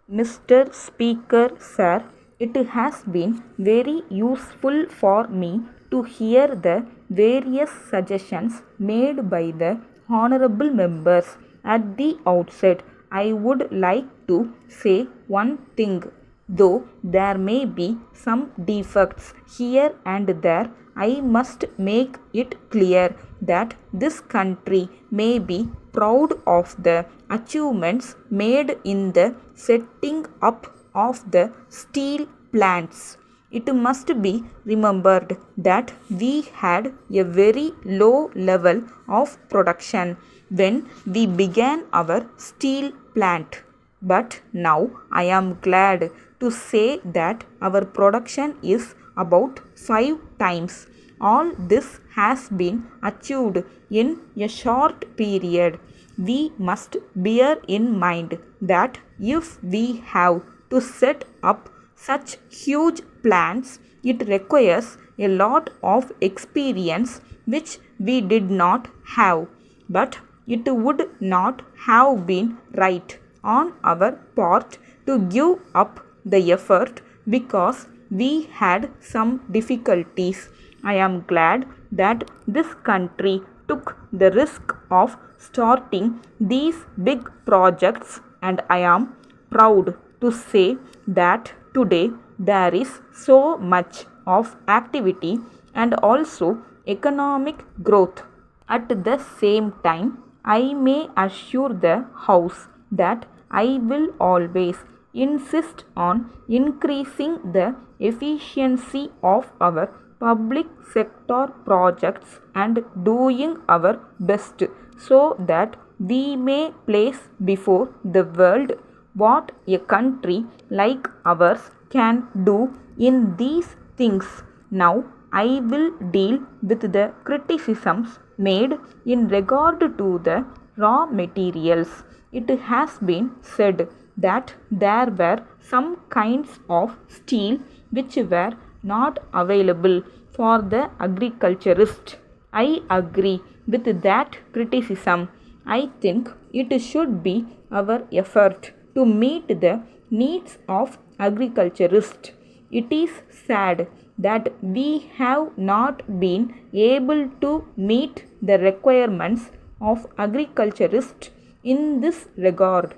Mr. Speaker, sir, it has been very useful for me to hear the various suggestions made by the honorable members. At the outset, I would like to say one thing. Though there may be some defects here and there, I must make it clear that this country may be proud of the achievements made in the setting up of the steel plants. It must be remembered that we had a very low level of production when we began our steel plant. But now I am glad to say that our production is about 5 times. All this has been achieved in a short period. We must bear in mind that if we have to set up such huge plants, it requires a lot of experience which we did not have. But it would not have been right on our part to give up the effort because we had some difficulties. I am glad that this country took the risk of starting these big projects, and I am proud to say that today there is so much of activity and also economic growth. At the same time, I may assure the House that I will always insist on increasing the efficiency of our public sector projects and doing our best so that we may place before the world what a country like ours can do in these things. Now, I will deal with the criticisms made in regard to the raw materials. It has been said that there were some kinds of steel which were not available for the agriculturist. I agree with that criticism. I think it should be our effort to meet the needs of agriculturists. It is sad that we have not been able to meet the requirements of agriculturists in this regard.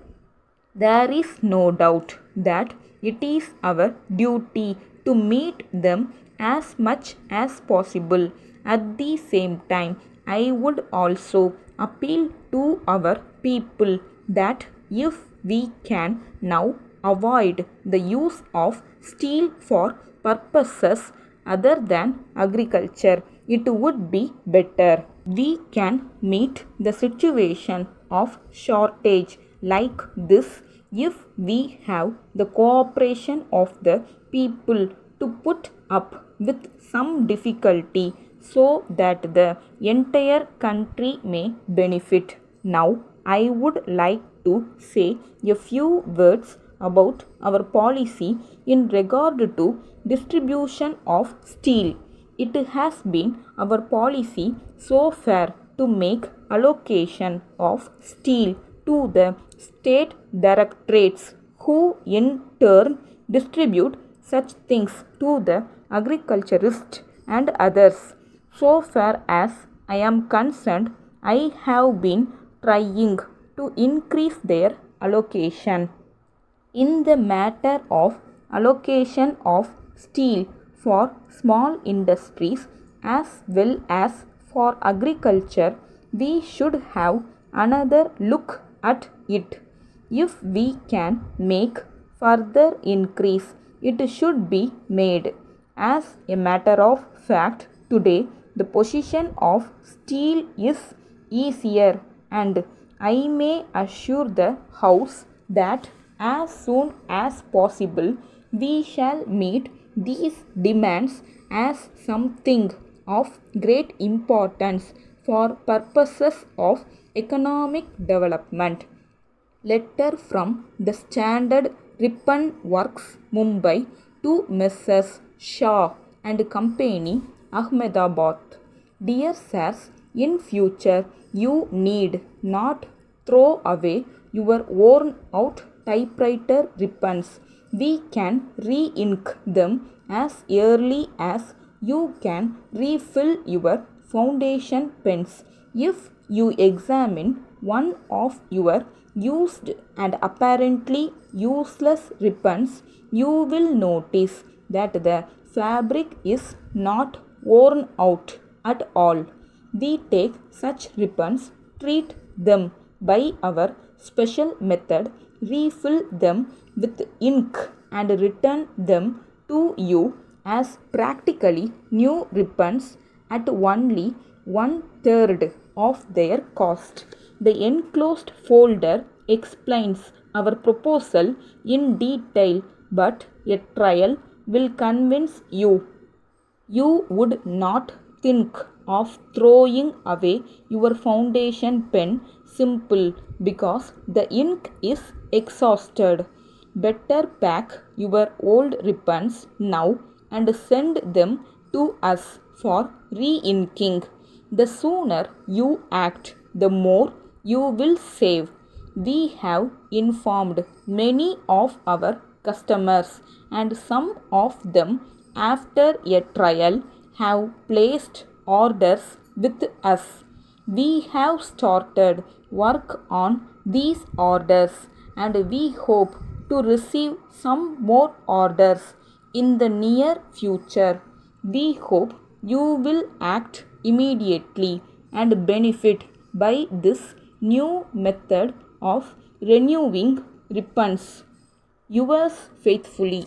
There is no doubt that it is our duty to meet them as much as possible. At the same time, I would also appeal to our people that if we can now avoid the use of steel for purposes other than agriculture, it would be better. We can meet the situation of shortage like this if we have the cooperation of the people to put up with some difficulty so that the entire country may benefit. Now, I would like to say a few words about our policy in regard to distribution of steel. It has been our policy so far to make allocation of steel to the state directorates, who in turn distribute such things to the agriculturists and others. So far as I am concerned, I have been trying to increase their allocation. In the matter of allocation of steel for small industries as well as for agriculture, we should have another look at it. If we can make further increase, it should be made. As a matter of fact, today the position of steel is easier, and I may assure the House that as soon as possible we shall meet these demands as something of great importance for purposes of economic development. Letter from the Standard Ribbon Works, Mumbai, to Messrs. Shaw and Company, Ahmedabad. Dear sirs, in future you need not throw away your worn out typewriter ribbons. We can re-ink them as early as you can refill your foundation pens. If you examine one of your used and apparently useless ribbons, you will notice that the fabric is not worn out at all. We take such ribbons, treat them by our special method, refill them with ink, and return them to you as practically new ribbons at only one third of their cost. The enclosed folder explains our proposal in detail, but a trial will convince you. You would not think of throwing away your foundation pen simple because the ink is exhausted. Better pack your old ribbons now and send them to us for re-inking. The sooner you act, the more you will save. We have informed many of our customers, and some of them, after a trial, have placed orders with us. We have started work on these orders, and we hope to receive some more orders in the near future. We hope you will act immediately and benefit by this new method of renewing ribbons. Yours faithfully.